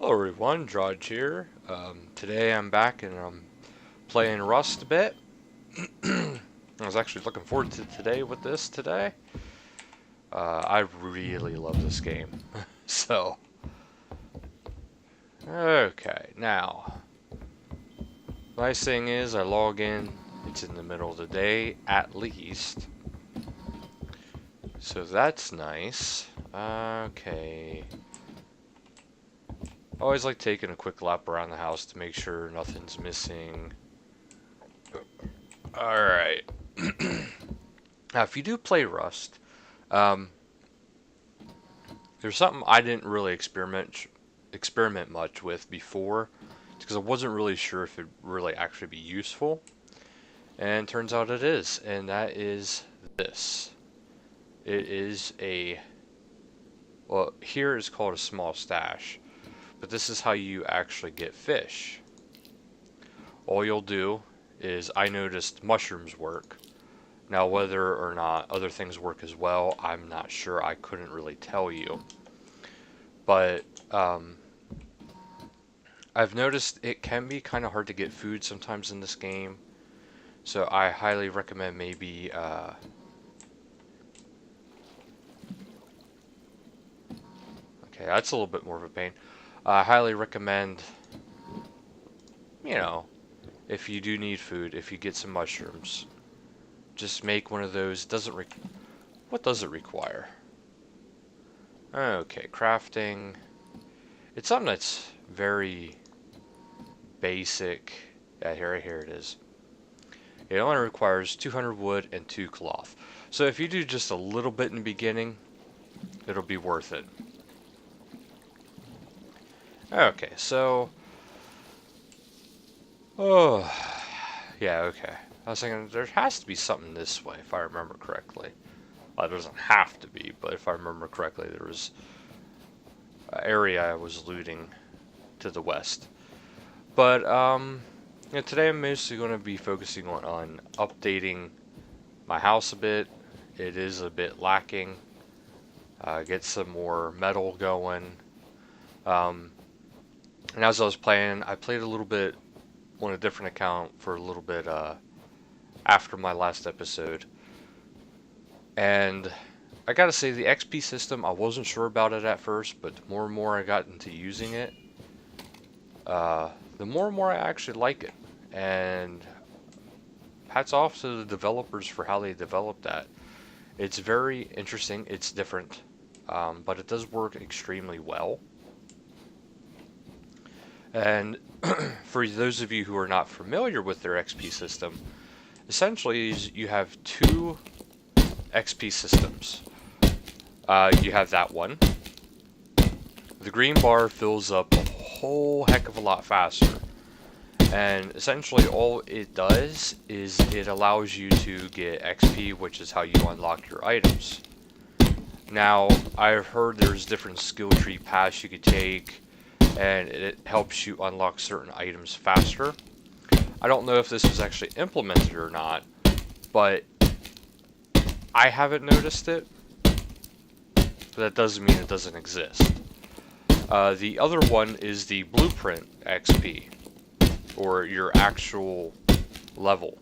Hello everyone, Drudge here. Today I'm back and I'm playing Rust a bit. I was actually looking forward to today with this today. I really love this game. So, okay, now, nice thing is I log in, it's in the middle of the day at least. So that's nice. Okay. I always like taking a quick lap around the house to make sure nothing's missing. Alright. Now, if you do play Rust, um, there's something I didn't really experiment much with before, because I wasn't really sure if it'd really actually be useful, and turns out it is, and that is this. It is a, well, here it's called a small stash, but this is how you actually get fish. All you'll do is, I noticed mushrooms work. Now, whether or not other things work as well, I'm not sure. I couldn't really tell you. But I've noticed it can be kind of hard to get food sometimes in this game. So I highly recommend maybe okay, that's a little bit more of a pain. I highly recommend, you know, if you do need food, if you get some mushrooms, just make one of those. What does it require? Okay, crafting. It's something that's very basic. Yeah, here it is. It only requires 200 wood and 2 cloth. So if you do just a little bit in the beginning, it'll be worth it. Okay, so... Oh, yeah, okay. I was thinking, there has to be something this way, if I remember correctly. Well, it doesn't have to be, but if I remember correctly, there was an area I was looting to the west. But, yeah, today I'm mostly going to be focusing on updating my house a bit. It is a bit lacking. Get some more metal going. And as I was playing, I played a little bit on a different account for a little bit after my last episode. And I gotta say, the XP system, I wasn't sure about it at first, but the more and more I got into using it, the more and more I actually like it. And hats off to the developers for how they developed that. It's very interesting, it's different, but it does work extremely well. And for those of you who are not familiar with their XP system, essentially you have two XP systems. You have that one. The green bar fills up a whole heck of a lot faster. And essentially all it does is it allows you to get XP, which is how you unlock your items. Now, I've heard there's different skill tree paths you could take, and it helps you unlock certain items faster. I don't know if this was actually implemented or not, but I haven't noticed it. But that doesn't mean it doesn't exist. The other one is the blueprint XP, or your actual level.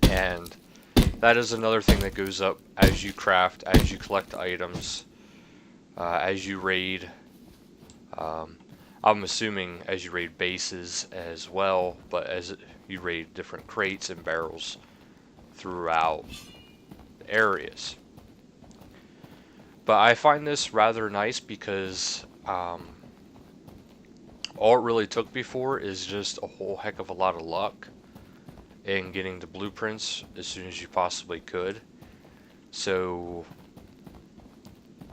And that is another thing that goes up as you craft, as you collect items, as you raid. I'm assuming as you raid bases as well, but as you raid different crates and barrels throughout the areas. But I find this rather nice because all it really took before is just a whole heck of a lot of luck in getting the blueprints as soon as you possibly could. So,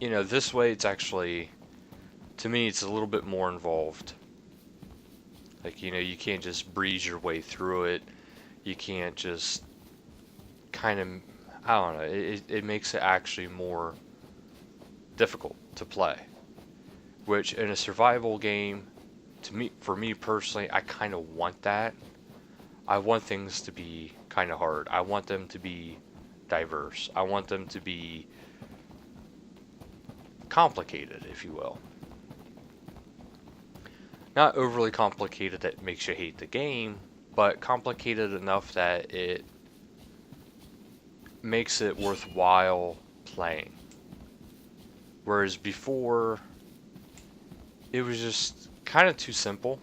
you know, this way it's actually, to me, it's a little bit more involved. Like, you know, you can't just breeze your way through it. You can't just kind of, I don't know, it makes it actually more difficult to play. Which, in a survival game, for me personally, I kind of want that. I want things to be kind of hard. I want them to be diverse. I want them to be complicated, if you will. Not overly complicated that makes you hate the game, but complicated enough that it makes it worthwhile playing. Whereas before, it was just kind of too simple.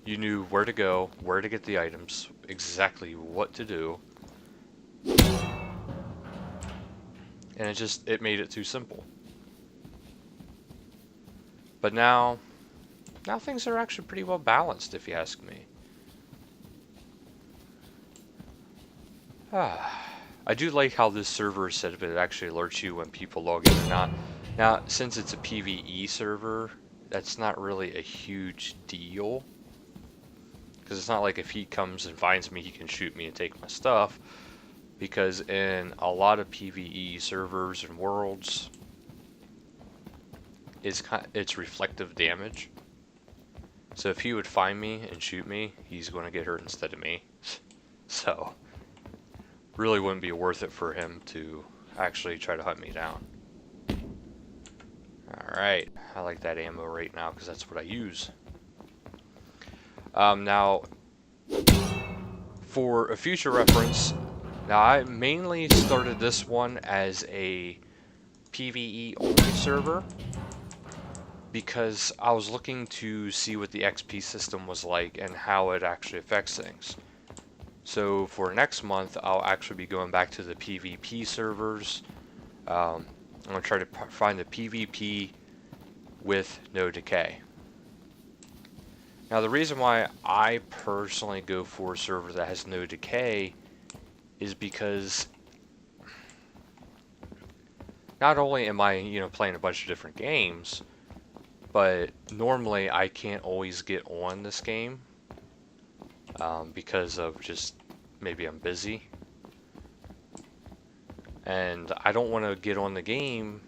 You knew where to go, where to get the items, exactly what to do. And it made it too simple. But now things are actually pretty well balanced, if you ask me. I do like how this server is set up. It actually alerts you when people log in or not. Now, since it's a PvE server, that's not really a huge deal. Because it's not like if he comes and finds me, he can shoot me and take my stuff. Because in a lot of PvE servers and worlds, it's reflective damage. So if he would find me and shoot me, he's going to get hurt instead of me. So, really wouldn't be worth it for him to actually try to hunt me down. Alright, I like that ammo right now because that's what I use. Now, for a future reference, now I mainly started this one as a PvE only server because I was looking to see what the XP system was like and how it actually affects things. So for next month, I'll actually be going back to the PvP servers. I'm going to try to find the PvP with no decay. Now the reason why I personally go for a server that has no decay is because not only am I, playing a bunch of different games, but normally I can't always get on this game because of just maybe I'm busy. And I don't want to get on the game,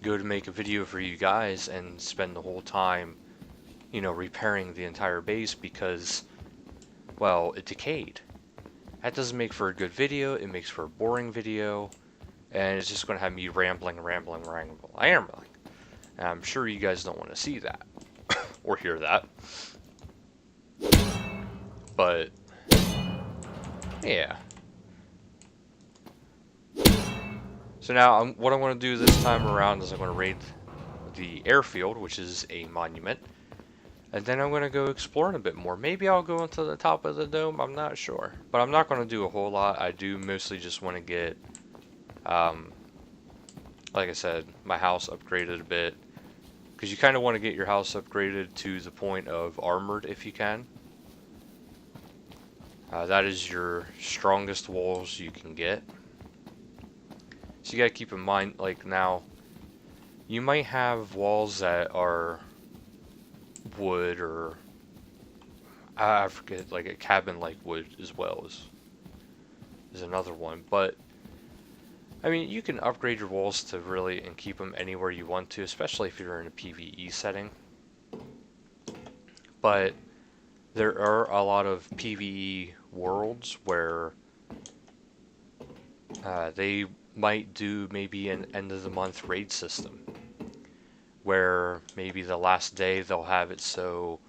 go to make a video for you guys, and spend the whole time repairing the entire base because, well, it decayed. That doesn't make for a good video, it makes for a boring video, and it's just going to have me rambling. And I'm sure you guys don't want to see that, or hear that. But, yeah. So now, what I'm going to do this time around is I'm going to raid the airfield, which is a monument. And then I'm going to go exploring a bit more. Maybe I'll go into the top of the dome, I'm not sure. But I'm not going to do a whole lot. I do mostly just want to get, like I said, my house upgraded a bit. Because you kind of want to get your house upgraded to the point of armored if you can. That is your strongest walls you can get. So you got to keep in mind, like now, you might have walls that are wood or I forget, like a cabin like wood as well is another one. But I mean, you can upgrade your walls to really and keep them anywhere you want to, especially if you're in a PvE setting. But there are a lot of PvE worlds where they might do maybe an end of the month raid system where maybe the last day they'll have it so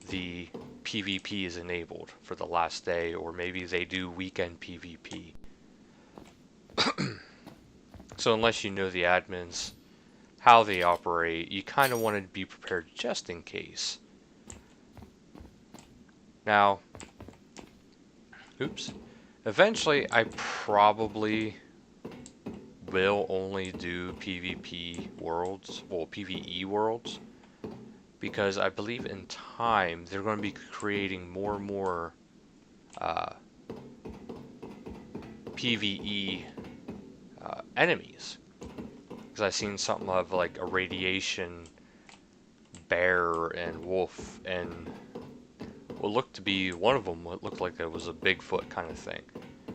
the PvP is enabled for the last day, or maybe they do weekend PvP. So unless you know the admins, how they operate, you kind of want to be prepared just in case. Now, eventually I probably will only do PvP worlds, well, PvE worlds, because I believe in time they're going to be creating more and more PvE enemies. Because I've seen something of like a radiation bear and wolf, and what looked to be one of them, what looked like it was a Bigfoot kind of thing.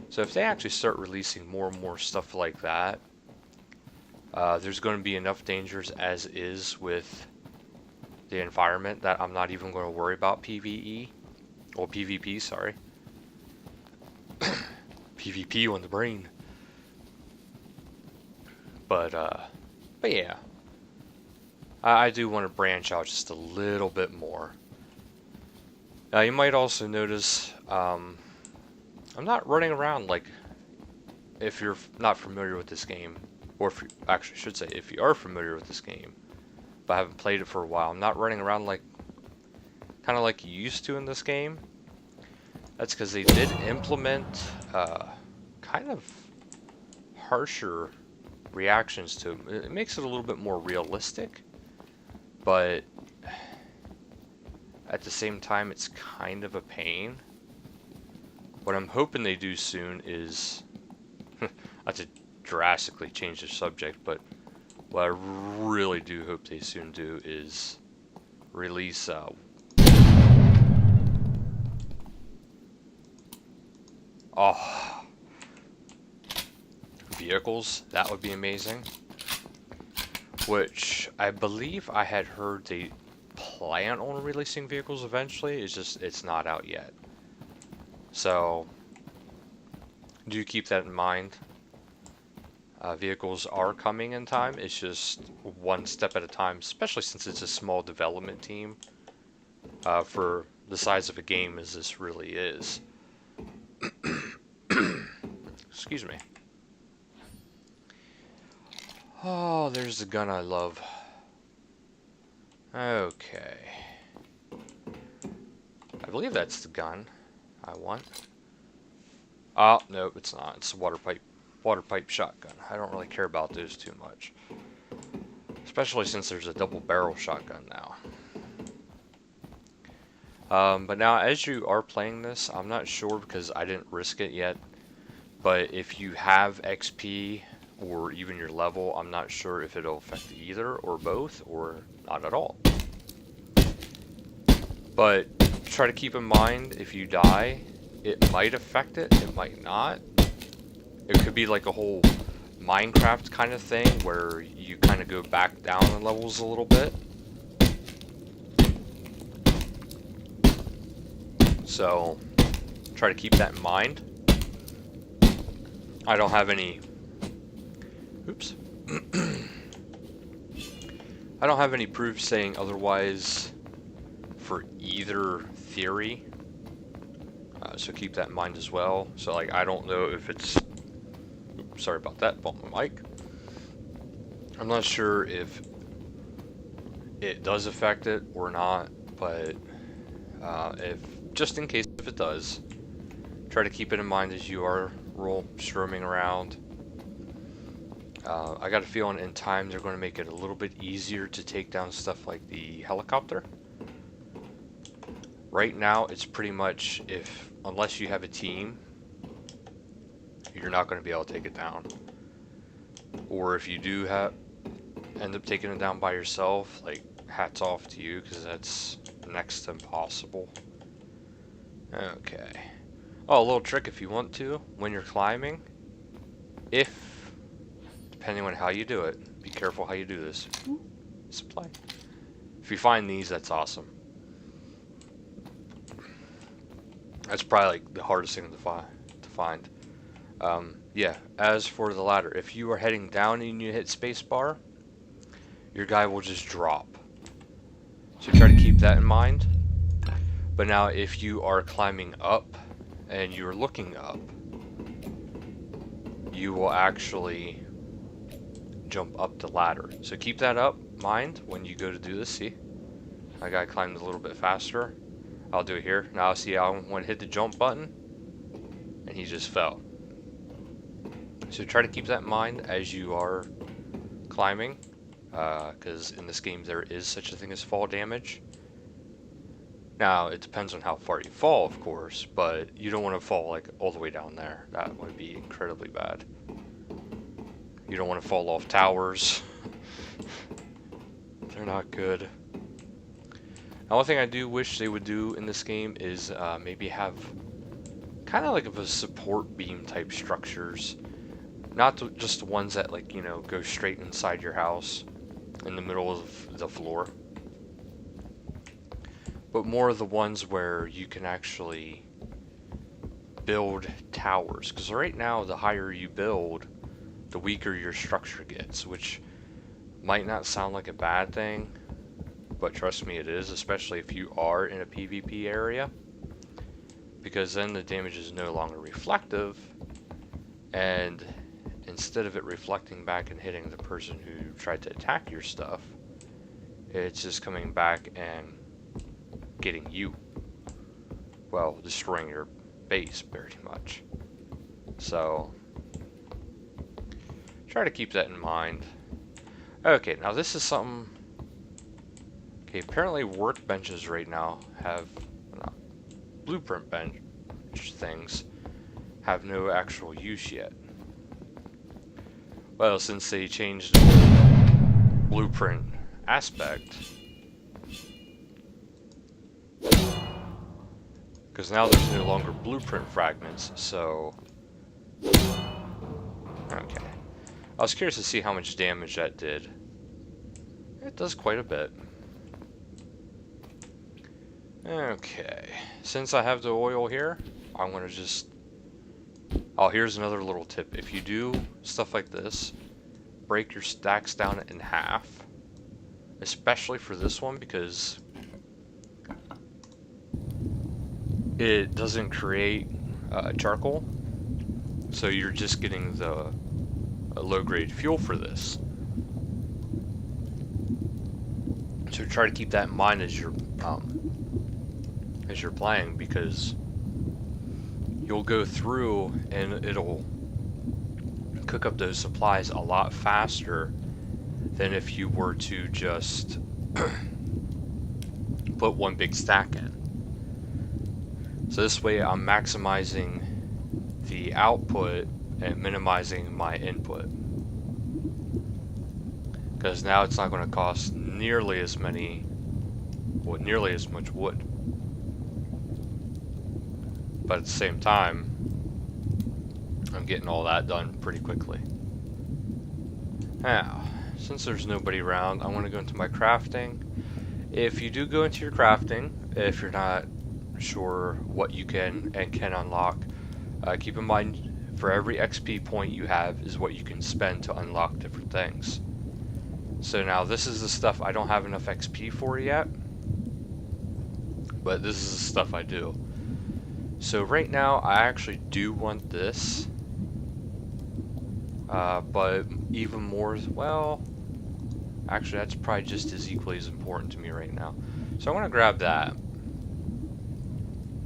So if they actually start releasing more and more stuff like that, there's going to be enough dangers as is with the environment that I'm not even going to worry about PvE, or PvP, sorry. PvP on the brain. But yeah. I do want to branch out just a little bit more. Now you might also notice I'm not running around like, if you're not familiar with this game, or if you actually should say if you are familiar with this game, but haven't played it for a while, I'm not running around like kind of like you used to in this game. That's because they did implement kind of harsher reactions to it. It makes it a little bit more realistic, but at the same time it's kind of a pain. What I'm hoping they do soon is not to drastically change the subject, but what I really do hope they soon do is release vehicles. That would be amazing. Which I believe I had heard they plan on releasing vehicles eventually. It's just it's not out yet. So do keep that in mind. Vehicles are coming in time. It's just one step at a time, especially since it's a small development team for the size of a game as this really is. Excuse me. Oh, there's the gun I love. Okay. I believe that's the gun I want. Oh, no, it's not. It's a water pipe shotgun. I don't really care about those too much. Especially since there's a double barrel shotgun now. But now as you are playing this, I'm not sure because I didn't risk it yet. But if you have XP or even your level, I'm not sure if it'll affect either or both or not at all. But try to keep in mind if you die, it might affect it, it might not. It could be like a whole Minecraft kind of thing where you kind of go back down in levels a little bit. So try to keep that in mind. I don't have any oops. I don't have any proof saying otherwise for either theory. So keep that in mind as well. So like I don't know if it's oops, sorry about that, bump my mic. I'm not sure if it does affect it or not, but if just in case if it does, try to keep it in mind as you are roaming around. I got a feeling in time they're going to make it a little bit easier to take down stuff like the helicopter. Right now it's pretty much unless you have a team, you're not going to be able to take it down. Or if you do end up taking it down by yourself, like hats off to you because that's next to impossible. Okay. Oh, a little trick if you want to, when you're climbing, depending on how you do it, be careful how you do this. Supply. If you find these, that's awesome. That's probably like the hardest thing to find. Yeah, as for the ladder, if you are heading down and you hit spacebar, your guy will just drop. So try to keep that in mind. But now if you are climbing up and you're looking up, you will actually jump up the ladder. So keep that mind when you go to do this. See, my guy climbed a little bit faster. I'll do it here. Now see, I want to hit the jump button and he just fell. So try to keep that in mind as you are climbing, because in this game there is such a thing as fall damage. Now it depends on how far you fall, of course, but you don't want to fall like all the way down there. That would be incredibly bad. You don't want to fall off towers. They're not good. Now, one thing I do wish they would do in this game is maybe have kind of like a support beam type structures. Not just the ones that, like, you know, go straight inside your house in the middle of the floor. But more of the ones where you can actually build towers. Because right now, the higher you build, the weaker your structure gets. Which Might not sound like a bad thing, but trust me, it is, especially if you are in a PvP area, because then the damage is no longer reflective, and instead of it reflecting back and hitting the person who tried to attack your stuff, it's just coming back and getting you. Well, destroying your base, pretty much. So, try to keep that in mind. Okay, now this is something... Okay, apparently workbenches right now have... blueprint bench things have no actual use yet. Well, since they changed the blueprint aspect, because now there's no longer blueprint fragments, so... Okay. I was curious to see how much damage that did. It does quite a bit. Okay. Since I have the oil here, I'm going to just... Oh, here's another little tip. If you do stuff like this, break your stacks down in half. Especially for this one, because it doesn't create charcoal. So you're just getting the low-grade fuel for this. So try to keep that in mind as you're playing, because you'll go through and it'll cook up those supplies a lot faster than if you were to just put one big stack in. So this way I'm maximizing the output and minimizing my input. Because now it's not going to cost nearly as much wood. But at the same time, I'm getting all that done pretty quickly. Now, since there's nobody around, I want to go into my crafting. If you do go into your crafting, if you're not sure what you can and can unlock, keep in mind for every XP point you have is what you can spend to unlock different things. So now this is the stuff I don't have enough XP for yet, but this is the stuff I do. So right now I actually do want this, but even more, well, actually that's probably just as equally as important to me right now. So I want to grab that,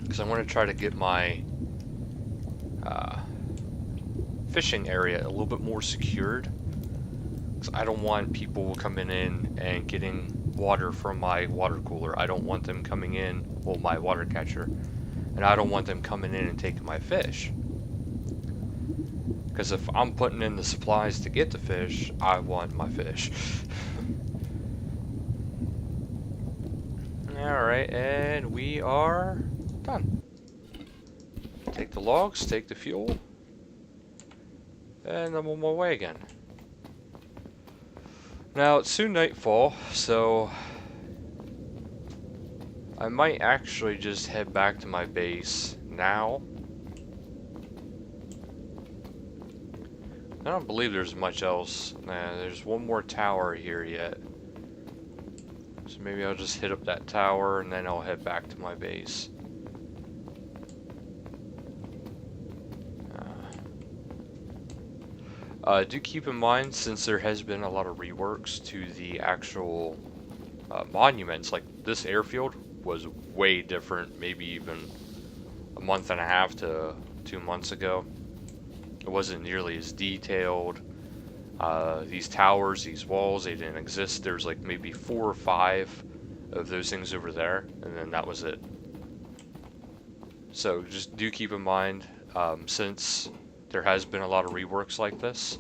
because I want to try to get my fishing area a little bit more secured. Because I don't want people coming in and getting water from my water cooler. I don't want them coming in, well, my water catcher, and I don't want them coming in and taking my fish. Because if I'm putting in the supplies to get the fish, I want my fish. Alright, and we are done. Take the logs, take the fuel, and I'm on my way again. Now, it's soon nightfall, so I might actually just head back to my base now. I don't believe there's much else. Nah, there's one more tower here yet. So maybe I'll just hit up that tower and then I'll head back to my base. Do keep in mind, since there has been a lot of reworks to the actual monuments, like this airfield was way different, maybe even a month and a half to 2 months ago. It wasn't nearly as detailed. These towers, these walls, they didn't exist. There's like maybe 4 or 5 of those things over there, and then that was it. So just do keep in mind, since there has been a lot of reworks like this,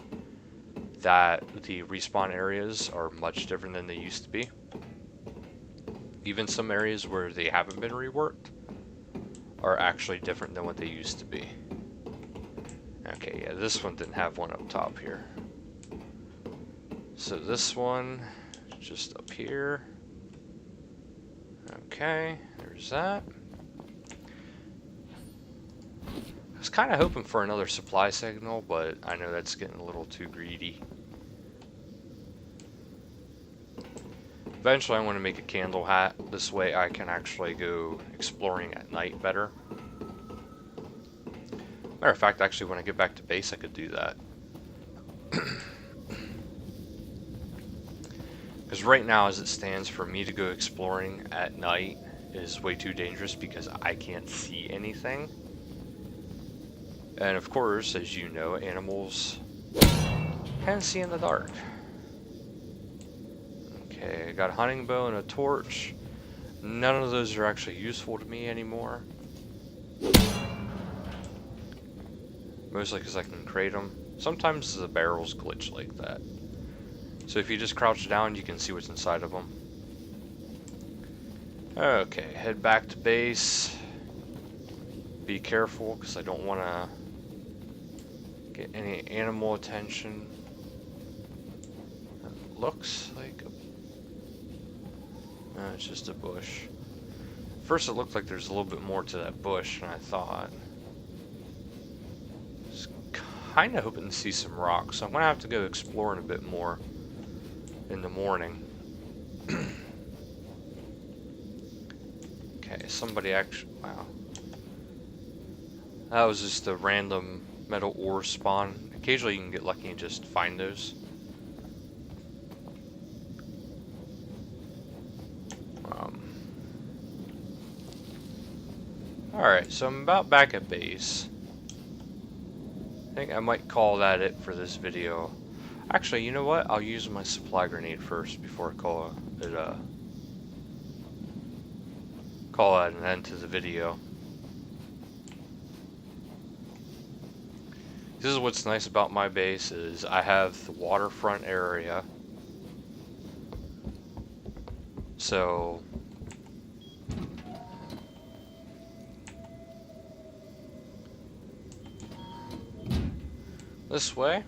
that the respawn areas are much different than they used to be. Even some areas where they haven't been reworked are actually different than what they used to be. Okay, yeah, this one didn't have one up top here. So this one, just up here. Okay, there's that. I was kind of hoping for another supply signal, but I know that's getting a little too greedy. Eventually I want to make a candle hat. This way I can actually go exploring at night better. Matter of fact, actually when I get back to base I could do that. Because right now as it stands, for me to go exploring at night is way too dangerous because I can't see anything. And of course, as you know, animals can see in the dark. Okay, I got a hunting bow and a torch. None of those are actually useful to me anymore. Mostly because I can crate them. Sometimes the barrels glitch like that. So if you just crouch down, you can see what's inside of them. Okay, head back to base. Be careful, because I don't want to get any animal attention. It looks like no, it's just a bush. First it looked like there's a little bit more to that bush than I thought. Just kind of hoping to see some rocks, so I'm going to have to go exploring a bit more in the morning. Okay, somebody actually, wow. That was just a random metal ore spawn. Occasionally you can get lucky and just find those. Alright, so I'm about back at base. I think I might call that it for this video. Actually, you know what? I'll use my supply grenade first before I call it an end to the video. This is what's nice about my base is I have the waterfront area. So this way.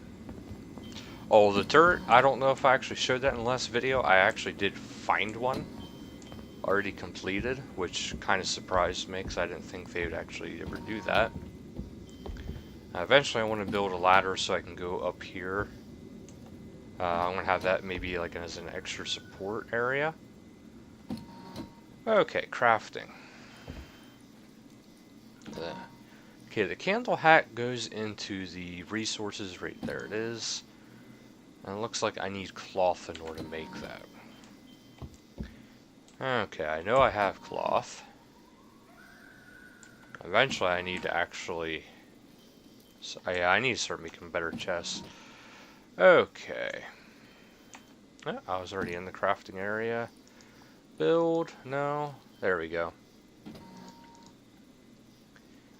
Oh, the turret, I don't know if I actually showed that in the last video. I actually did find one already completed, which kind of surprised me because I didn't think they would actually ever do that. Eventually I want to build a ladder so I can go up here. I'm going to have that maybe like as an extra support area. Okay, crafting. Okay, the candle hat goes into the resources right there. It is. And it looks like I need cloth in order to make that. Okay, I know I have cloth. Eventually I need to actually... So, yeah, I need to start making better chests. Okay. Oh, I was already in the crafting area. Build, no. There we go.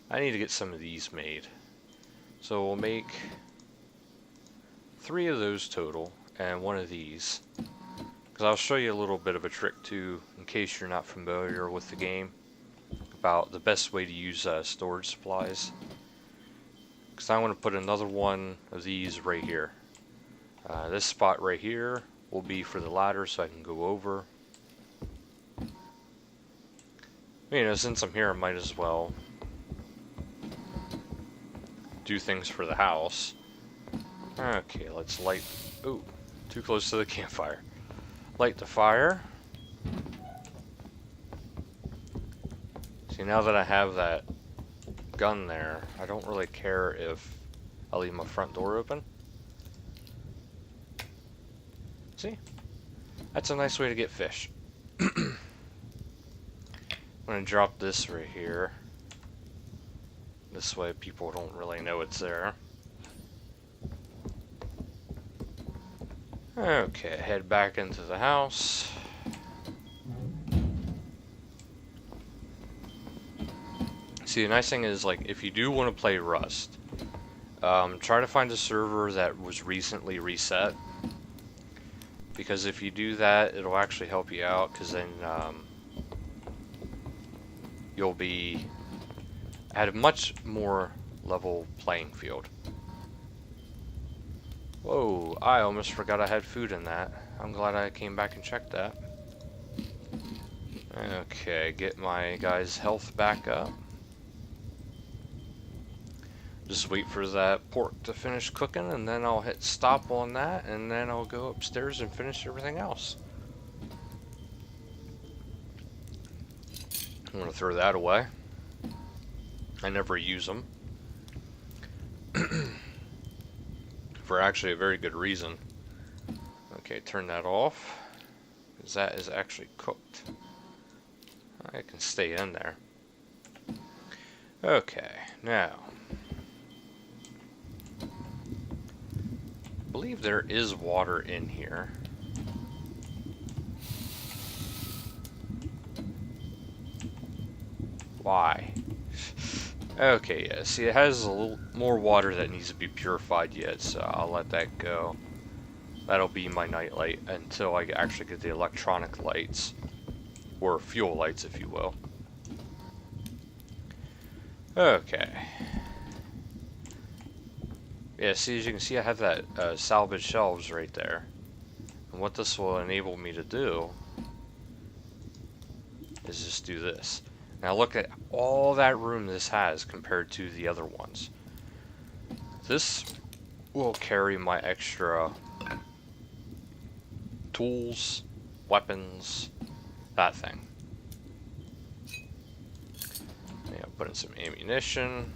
I need to get some of these made. So we'll make 3 of those total, and 1 of these. Because I'll show you a little bit of a trick too, in case you're not familiar with the game, about the best way to use storage supplies. Because I want to put another one of these right here. This spot right here will be for the ladder so I can go over. You know, since I'm here I might as well do things for the house. Okay, let's light... Ooh, too close to the campfire. Light the fire. See, now that I have that gun there, I don't really care if I leave my front door open. See? That's a nice way to get fish. I'm gonna drop this right here. This way people don't really know it's there. Okay, head back into the house. See, the nice thing is, like, if you do want to play Rust, try to find a server that was recently reset. Because if you do that, it'll actually help you out, because then you'll be at a much more level playing field. Whoa, I almost forgot I had food in that. I'm glad I came back and checked that. Okay, get my guy's health back up. Just wait for that pork to finish cooking, and then I'll hit stop on that, and then I'll go upstairs and finish everything else. I'm going to throw that away. I never use them. For actually a very good reason. Okay, turn that off. Because that is actually cooked. I can stay in there. Okay, now. I believe there is water in here. Why? Okay, yeah, see, it has a little more water that needs to be purified yet, so I'll let that go. That'll be my nightlight until I actually get the electronic lights, or fuel lights, if you will. Okay. Yeah, see, as you can see, I have that salvage shelves right there. And what this will enable me to do is just do this. Now look at all that room this has compared to the other ones. This will carry my extra tools, weapons, that thing. Yeah, put in some ammunition.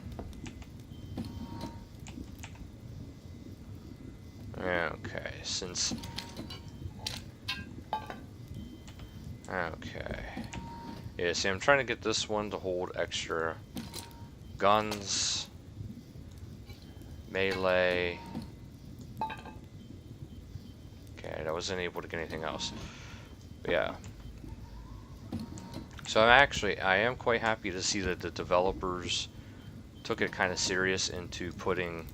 Okay, since... Okay. Yeah, see, I'm trying to get this one to hold extra guns, melee. Okay, I wasn't able to get anything else. But yeah. So I am quite happy to see that the developers took it kind of serious into putting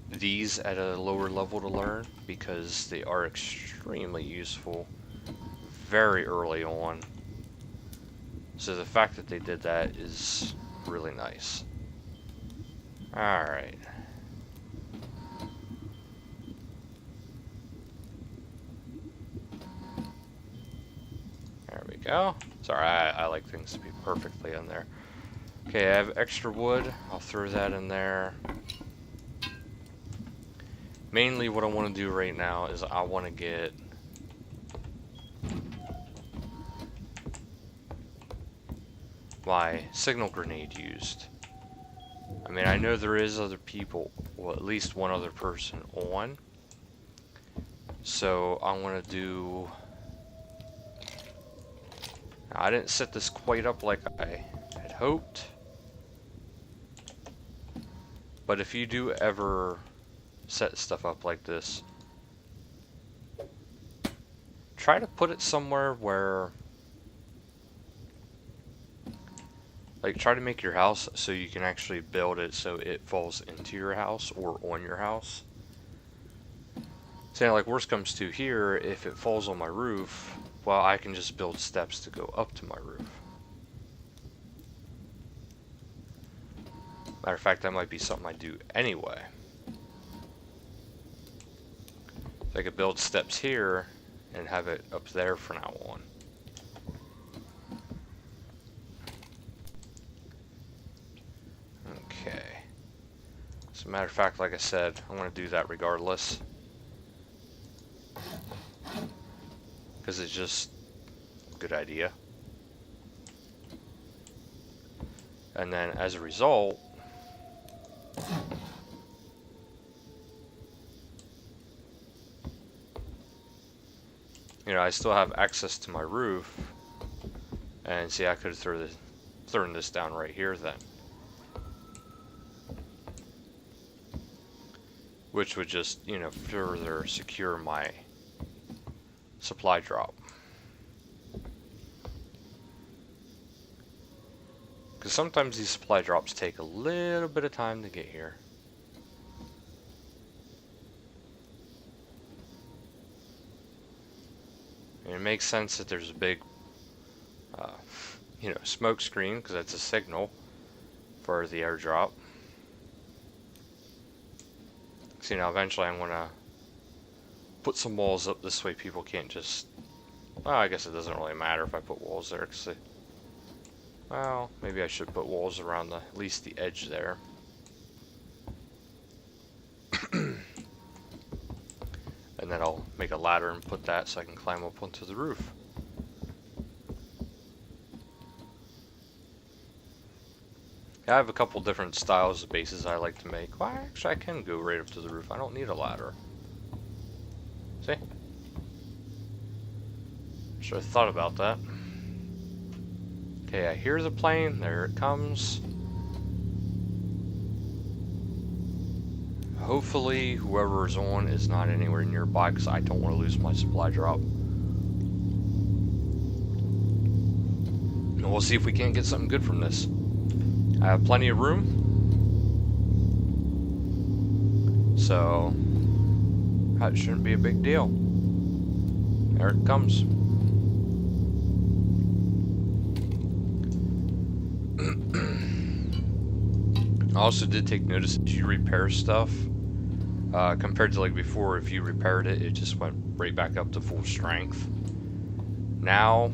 these at a lower level to learn, because they are extremely useful very early on. So the fact that they did that is really nice. Alright. There we go. Sorry, I like things to be perfectly in there. Okay, I have extra wood. I'll throw that in there. Mainly what I want to do right now is I want to get my signal grenade used. I mean, I know there is other people, well, at least one other person on. So I want to do... I didn't set this quite up like I had hoped. But if you do ever set stuff up like this, try to put it somewhere where... Like, try to make your house so you can actually build it so it falls into your house or on your house. Saying, like, worst comes to here, if it falls on my roof, well, I can just build steps to go up to my roof. Matter of fact, that might be something I do anyway. So I could build steps here and have it up there from now on. Okay. As a matter of fact, like I said, I'm going to do that regardless. Because it's just a good idea. And then as a result, you know, I still have access to my roof. And see, I could have thrown this down right here then. Which would just, you know, further secure my supply drop. Because sometimes these supply drops take a little bit of time to get here. And it makes sense that there's a big, you know, smoke screen, because that's a signal for the airdrop. So, you know, eventually I'm going to put some walls up this way people can't just... Well, I guess it doesn't really matter if I put walls there, because well, maybe I should put walls around at least the edge there. And then I'll make a ladder and put that so I can climb up onto the roof. I have a couple different styles of bases I like to make. Well, actually, I can go right up to the roof. I don't need a ladder. See? Should have thought about that. Okay, I hear the plane. There it comes. Hopefully, whoever is on is not anywhere nearby because I don't want to lose my supply drop. And we'll see if we can't get something good from this. I have plenty of room, so that shouldn't be a big deal. There it comes. I also did take notice that you repair stuff, compared to like before, if you repaired it, it just went right back up to full strength. Now,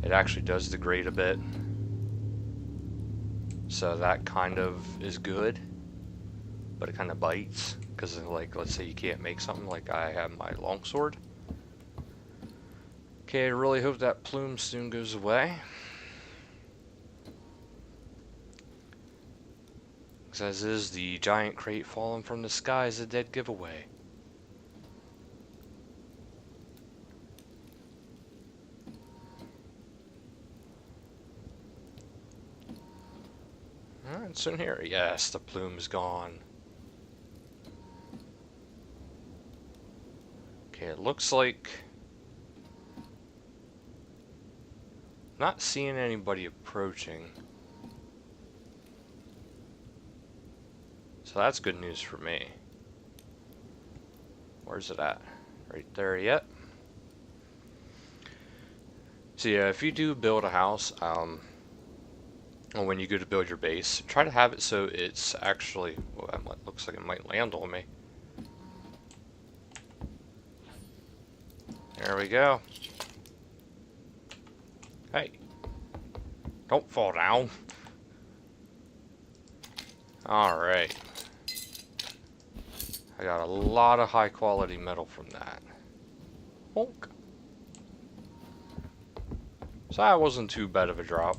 it actually does degrade a bit. So that kind of is good, but it kind of bites, because like, let's say you can't make something, like I have my longsword. Okay, I really hope that plume soon goes away. As is, the giant crate falling from the sky is a dead giveaway. Alright, so in here, yes, the plume's gone. Okay, it looks like... not seeing anybody approaching. So that's good news for me. Where's it at? Right there yet? So yeah, if you do build a house, or when you go to build your base, try to have it so it's actually, well, that looks like it might land on me. There we go. Hey, don't fall down. Alright. I got a lot of high quality metal from that. Honk. So that wasn't too bad of a drop.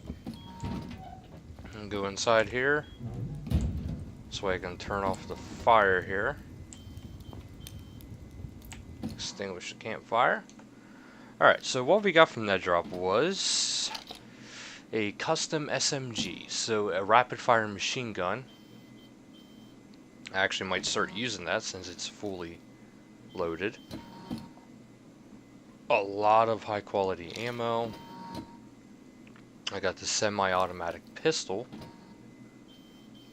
And go inside here. So I can turn off the fire here. Extinguish the campfire. Alright, so what we got from that drop was a custom SMG. So a rapid fire machine gun. I actually might start using that since it's fully loaded. A lot of high quality ammo. I got the semi-automatic pistol.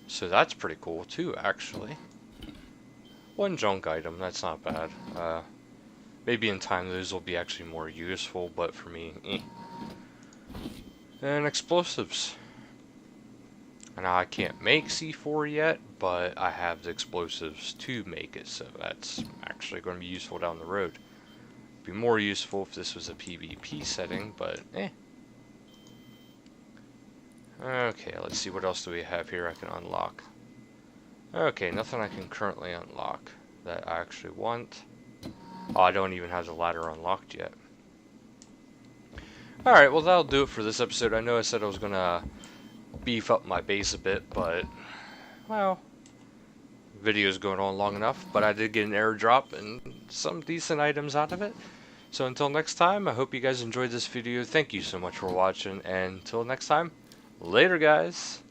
So that's pretty cool too, actually. One junk item, that's not bad. Maybe in time those will be actually more useful, but for me, eh. And explosives. Now I can't make C4 yet, but I have the explosives to make it, so that's actually going to be useful down the road. Be more useful if this was a PvP setting, but eh. Okay, let's see, what else do we have here I can unlock. Okay, nothing I can currently unlock that I actually want. Oh, I don't even have the ladder unlocked yet. Alright, well that'll do it for this episode. I know I said I was going to beef up my base a bit, but, well, video's going on long enough, but I did get an airdrop and some decent items out of it. So until next time, I hope you guys enjoyed this video. Thank you so much for watching, and until next time, later guys!